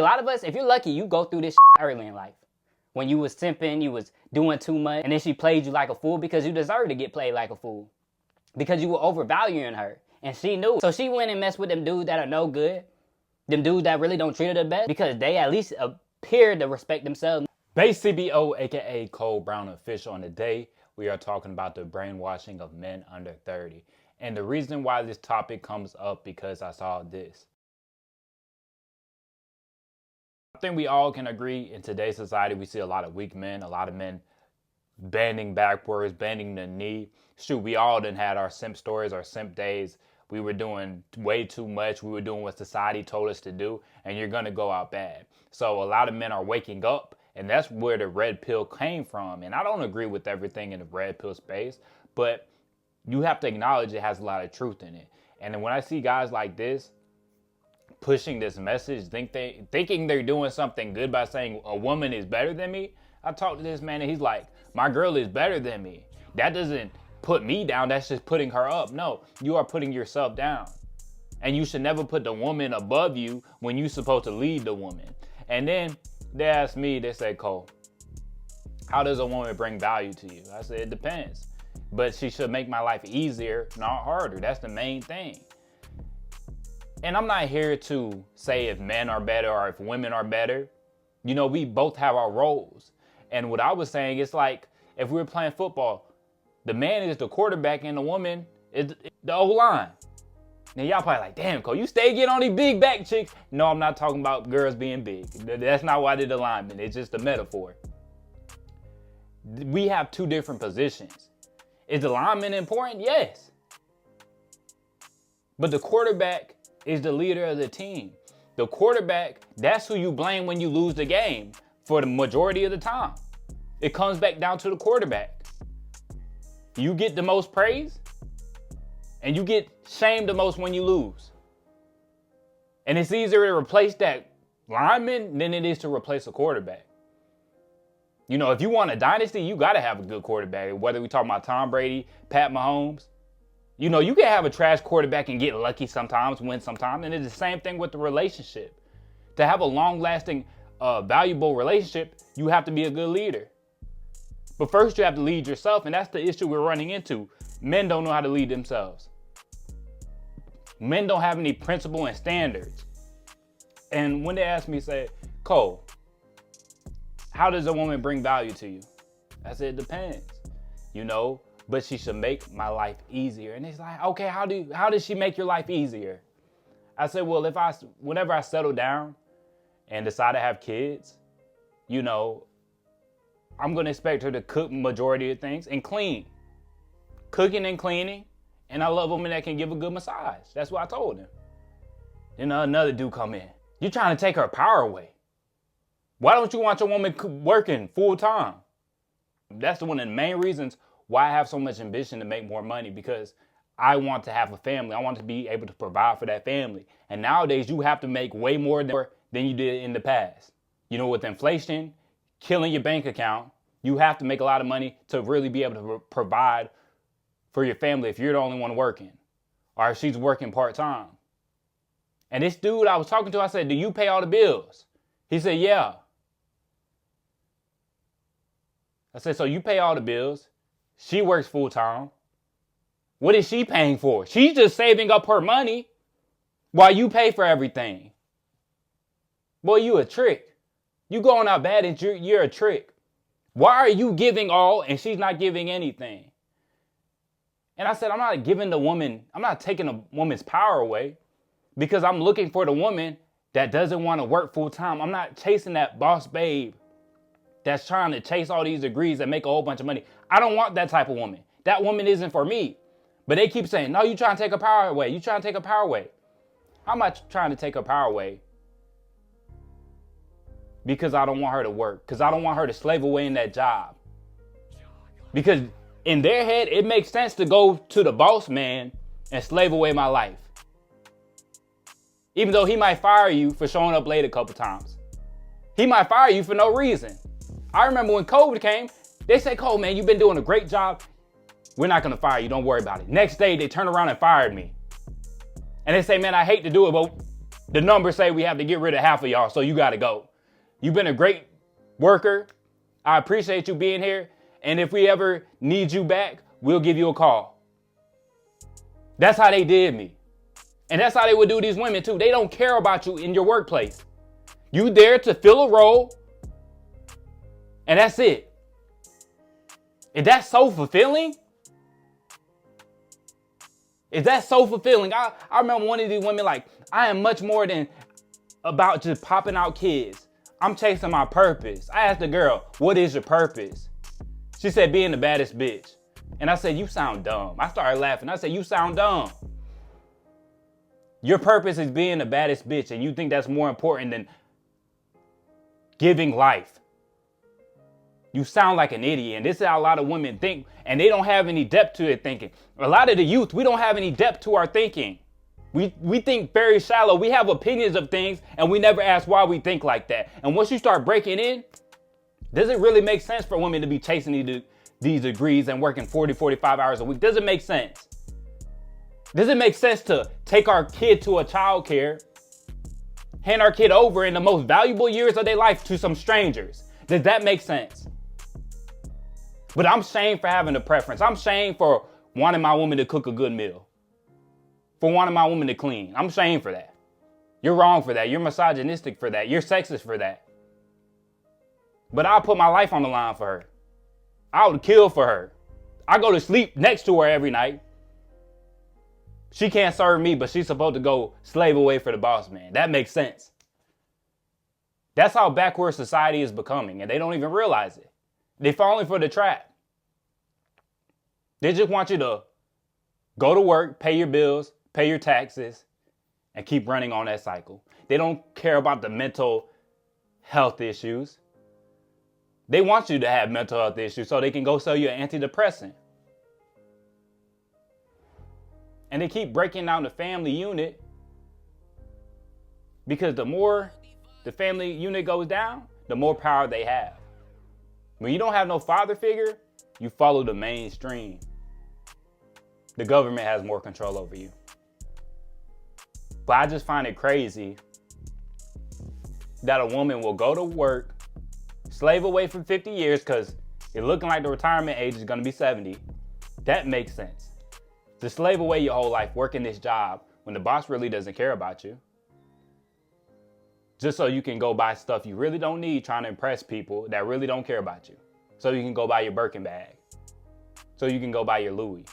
A lot of us, if you're lucky, you go through this early in life. When you was simping, you was doing too much, and then she played you like a fool because you deserve to get played like a fool. Because you were overvaluing her, and she knew. So she went and messed with them dudes that are no good, them dudes that really don't treat her the best, because they at least appear to respect themselves. Base CBO, aka Cole Brown Official, on the day we are talking about the brainwashing of men under 30. And the reason why this topic comes up because I saw this. I think we all can agree in today's society we see a lot of weak men, a lot of men bending backwards, bending the knee. Shoot, we all done had our simp stories, our simp days. We were doing way too much. We were doing what society told us to do, and you're gonna go out bad. So a lot of men are waking up, and that's where the red pill came from. And I don't agree with everything in the red pill space, but you have to acknowledge it has a lot of truth in it. And then when I see guys like this pushing this message, thinking they're doing something good by saying a woman is better than me, I talked to this man and he's like, my girl is better than me. That doesn't put me down, that's just putting her up. No, you are putting yourself down. And you should never put the woman above you when you're supposed to lead the woman. And then they asked me, they said, Cole, how does a woman bring value to you? I said, it depends. But she should make my life easier, not harder. That's the main thing. And I'm not here to say if men are better or if women are better. You know, we both have our roles. And what I was saying is like, if we were playing football, the man is the quarterback and the woman is the O-line. Now y'all probably like, damn, Cole, you stay getting on these big back chicks. No, I'm not talking about girls being big. That's not why I did the lineman. It's just a metaphor. We have two different positions. Is the lineman important? Yes. But the quarterback is the leader of the team. The quarterback, that's who you blame when you lose the game for the majority of the time. It comes back down to the quarterback. You get the most praise and you get shamed the most when you lose. And it's easier to replace that lineman than it is to replace a quarterback. You know, if you want a dynasty, you got to have a good quarterback. Whether we talk about Tom Brady, Pat Mahomes, you know, you can have a trash quarterback and get lucky sometimes, win sometimes. And it's the same thing with the relationship. To have a long-lasting, valuable relationship, you have to be a good leader. But first you have to lead yourself, and that's the issue we're running into. Men don't know how to lead themselves. Men don't have any principle and standards. And when they ask me, say, Cole, how does a woman bring value to you? I said, it depends, you know, but she should make my life easier. And it's like, okay, how does she make your life easier? I said, well, whenever I settle down and decide to have kids, you know, I'm going to expect her to cook majority of things and clean. Cooking and cleaning. And I love women that can give a good massage. That's what I told him. Then another dude come in. You're trying to take her power away. Why don't you want your woman working full time? That's one of the main reasons why I have so much ambition to make more money, because I want to have a family. I want to be able to provide for that family. And nowadays you have to make way more than you did in the past. You know, with inflation killing your bank account, you have to make a lot of money to really be able to provide for your family if you're the only one working, or if she's working part-time. And this dude I was talking to, I said, do you pay all the bills? He said, yeah. I said, so you pay all the bills. She works full-time. What is she paying for? She's just saving up her money while you pay for everything. Boy, you a trick. You going out bad and you're a trick. Why are you giving all and she's not giving anything? And I said, I'm not taking a woman's power away, because I'm looking for the woman that doesn't want to work full time. I'm not chasing that boss babe that's trying to chase all these degrees that make a whole bunch of money. I don't want that type of woman. That woman isn't for me. But they keep saying, no, you trying to take her power away. You trying to take her power away. How am I trying to take her power away? Because I don't want her to work. Because I don't want her to slave away in that job. Because in their head, it makes sense to go to the boss man and slave away my life. Even though he might fire you for showing up late a couple times. He might fire you for no reason. I remember when COVID came, they said, Cole, man, you've been doing a great job. We're not going to fire you. Don't worry about it. Next day, they turned around and fired me. And they say, man, I hate to do it, but The numbers say we have to get rid of half of y'all, so you got to go. You've been a great worker. I appreciate you being here. And if we ever need you back, we'll give you a call. That's how they did me. And that's how they would do these women too. They don't care about you in your workplace. You there to fill a role, and that's it. Is that so fulfilling? Is that so fulfilling? I remember one of these women like, I am much more than about just popping out kids. I'm chasing my purpose. I asked the girl, what is your purpose? She said, being the baddest bitch. And I said, you sound dumb. I started laughing. I said, you sound dumb. Your purpose is being the baddest bitch, and you think that's more important than giving life. You sound like an idiot, and this is how a lot of women think, and they don't have any depth to their thinking. A lot of the youth, we don't have any depth to our thinking. We think very shallow. We have opinions of things, and we never ask why we think like that. And once you start breaking in, does it really make sense for women to be chasing these degrees and working 40, 45 hours a week? Does it make sense? Does it make sense to take our kid to a child care, hand our kid over in the most valuable years of their life to some strangers? Does that make sense? But I'm shamed for having a preference. I'm shamed for wanting my woman to cook a good meal, for wanting my woman to clean. I'm shamed for that. You're wrong for that. You're misogynistic for that. You're sexist for that. But I'll put my life on the line for her. I would kill for her. I go to sleep next to her every night. She can't serve me, but she's supposed to go slave away for the boss man. That makes sense. That's how backward society is becoming, and they don't even realize it. They're falling for the trap. They just want you to go to work, pay your bills, pay your taxes, and keep running on that cycle. They don't care about the mental health issues. They want you to have mental health issues so they can go sell you an antidepressant. And they keep breaking down the family unit, because the more the family unit goes down, the more power they have. When you don't have no father figure, you follow the mainstream. The government has more control over you. But I just find it crazy that a woman will go to work, slave away for 50 years because it's looking like the retirement age is going to be 70. That makes sense. To slave away your whole life working this job when the boss really doesn't care about you, just so you can go buy stuff you really don't need, trying to impress people that really don't care about you. So you can go buy your Birkin bag. So you can go buy your Louis.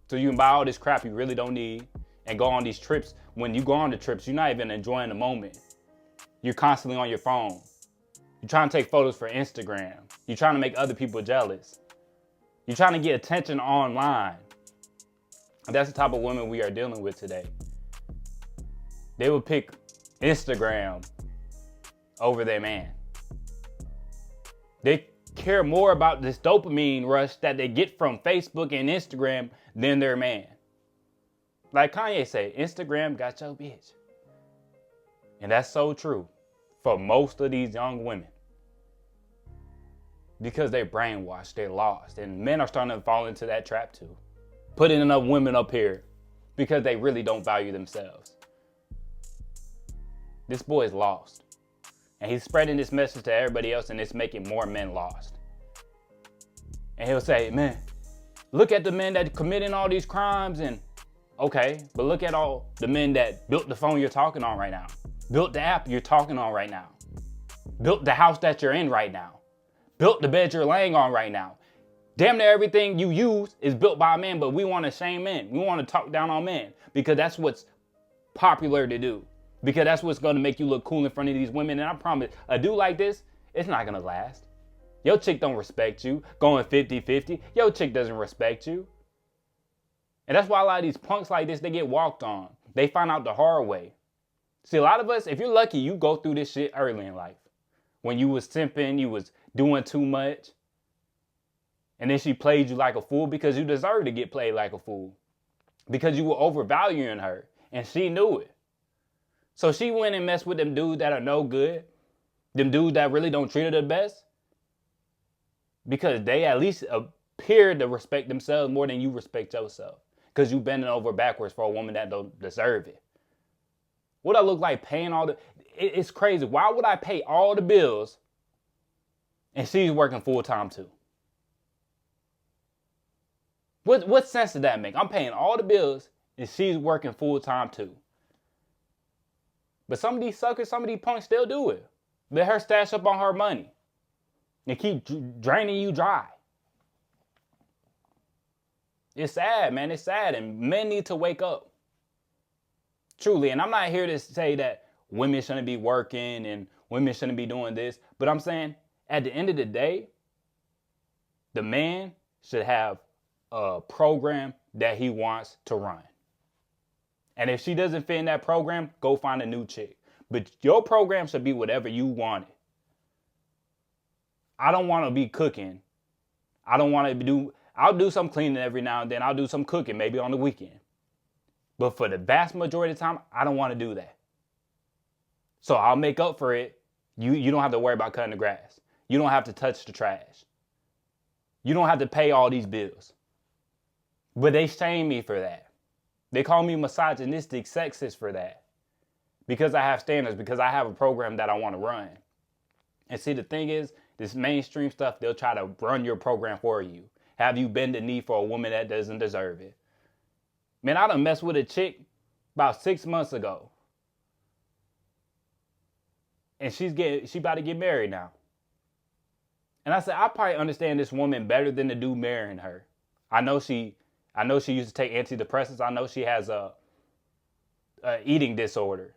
So you can buy all this crap you really don't need and go on these trips. When you go on the trips, you're not even enjoying the moment. You're constantly on your phone. You're trying to take photos for Instagram. You're trying to make other people jealous. You're trying to get attention online. And that's the type of women we are dealing with today. They will pick Instagram over their man. They care more about this dopamine rush that they get from Facebook and Instagram than their man. Like Kanye said, Instagram got your bitch. And that's so true for most of these young women. Because they're brainwashed, they're lost. And men are starting to fall into that trap too. Putting enough women up here because they really don't value themselves. This boy is lost. And he's spreading this message to everybody else, and it's making more men lost. And he'll say, man, look at the men that committing all these crimes. And okay, but look at all the men that built the phone you're talking on right now. Built the app you're talking on right now. Built the house that you're in right now. Built the bed you're laying on right now. Damn near everything you use is built by a man, but we want to shame men. We want to talk down on men because that's what's popular to do. Because that's what's going to make you look cool in front of these women. And I promise, a dude like this, it's not going to last. Your chick don't respect you. Going 50-50, your chick doesn't respect you. And that's why a lot of these punks like this, they get walked on. They find out the hard way. See, a lot of us, if you're lucky, you go through this shit early in life. When you was simping, you was doing too much. And then she played you like a fool because you deserve to get played like a fool. Because you were overvaluing her. And she knew it. So she went and messed with them dudes that are no good. Them dudes that really don't treat her the best. Because they at least appear to respect themselves more than you respect yourself. because you bending over backwards for a woman that don't deserve it. What I look like paying all the... It's crazy. Why would I pay all the bills and she's working full-time too? What sense does that make? I'm paying all the bills and she's working full-time too. But some of these suckers, some of these punks still do it. Let her stash up on her money and keep draining you dry. It's sad, man. It's sad. And men need to wake up. Truly. And I'm not here to say that women shouldn't be working and women shouldn't be doing this. But I'm saying at the end of the day, the man should have a program that he wants to run. And if she doesn't fit in that program, go find a new chick. But your program should be whatever you want it. I don't want to be cooking. I don't want to do... I'll do some cleaning every now and then. I'll do some cooking, maybe on the weekend. But for the vast majority of the time, I don't want to do that. So I'll make up for it. You don't have to worry about cutting the grass. You don't have to touch the trash. You don't have to pay all these bills. But they shame me for that. They call me misogynistic, sexist for that. Because I have standards, because I have a program that I want to run. And see, the thing is, this mainstream stuff, they'll try to run your program for you. Have you bend the knee for a woman that doesn't deserve it? Man, I done messed with a chick about 6 months ago. And she about to get married now. And I said, I probably understand this woman better than the dude marrying her. I know she used to take antidepressants. I know she has a eating disorder.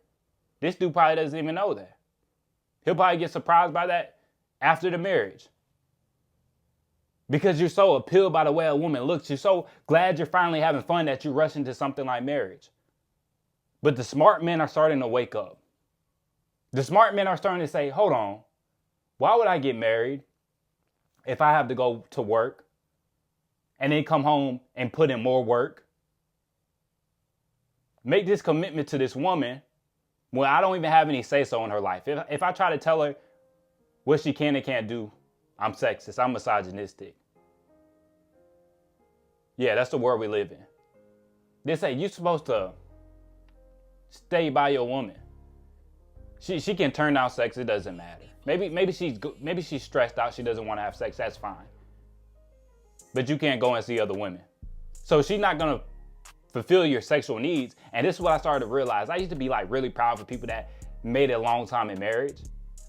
This dude probably doesn't even know that. He'll probably get surprised by that after the marriage. Because you're so appealed by the way a woman looks. You're so glad you're finally having fun that you rush into something like marriage. But the smart men are starting to wake up. The smart men are starting to say, hold on, why would I get married if I have to go to work and then come home and put in more work? Make this commitment to this woman when I don't even have any say-so in her life. If I try to tell her what she can and can't do, I'm sexist, I'm misogynistic. Yeah, that's the world we live in. They say you're supposed to stay by your woman. She can turn down sex, it doesn't matter. Maybe she's stressed out, she doesn't want to have sex, that's fine. But you can't go and see other women. So she's not gonna fulfill your sexual needs. And this is what I started to realize. I used to be like really proud for people that made it a long time in marriage.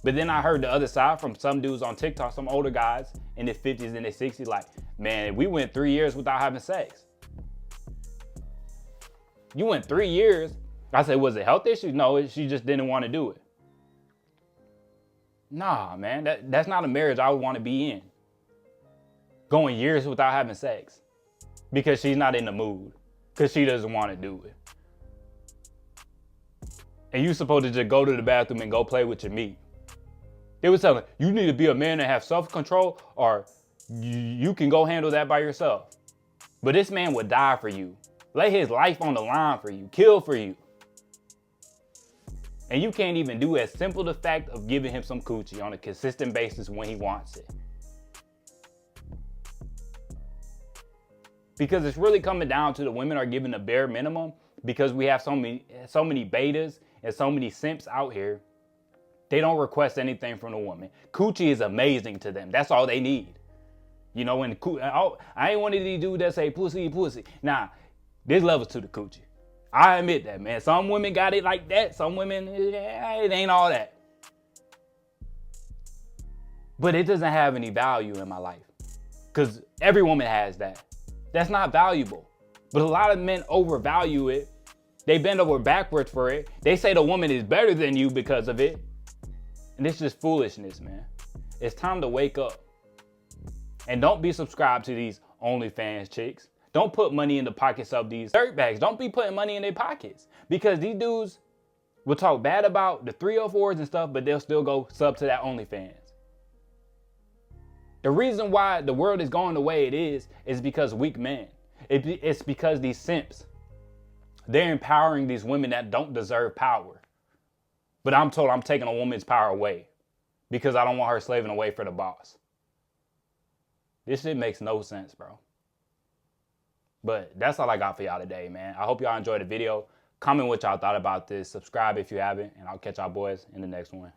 But then I heard the other side from some dudes on TikTok, some older guys in their 50s and their 60s, like, man, we went 3 years without having sex. You went 3 years? I said, was it health issues? No, she just didn't want to do it. Nah, man, that's not a marriage I would want to be in. Going years without having sex. Because she's not in the mood. Because she doesn't want to do it. And you're supposed to just go to the bathroom and go play with your meat. They were telling you need to be a man and have self-control, or you can go handle that by yourself. But this man would die for you. Lay his life on the line for you. Kill for you. And you can't even do as simple the fact of giving him some coochie on a consistent basis when he wants it. Because it's really coming down to the women are giving the bare minimum because we have so many betas and so many simps out here. They don't request anything from the woman. Coochie is amazing to them. That's all they need. You know, when I ain't one of these dudes that say pussy, pussy. Nah, there's levels to the coochie. I admit that, man. Some women got it like that. Some women, it ain't all that. But it doesn't have any value in my life. Because every woman has that. That's not valuable. But a lot of men overvalue it. They bend over backwards for it. They say the woman is better than you because of it. And it's just foolishness, man. It's time to wake up. And don't be subscribed to these OnlyFans chicks. Don't put money in the pockets of these dirtbags. Don't be putting money in their pockets. Because these dudes will talk bad about the 304s and stuff, but they'll still go sub to that OnlyFans. The reason why the world is going the way it is because weak men. It's because these simps, they're empowering these women that don't deserve power. But I'm told I'm taking a woman's power away because I don't want her slaving away for the boss. This shit makes no sense, bro. But that's all I got for y'all today, man. I hope y'all enjoyed the video. Comment what y'all thought about this. Subscribe if you haven't, and I'll catch y'all boys in the next one.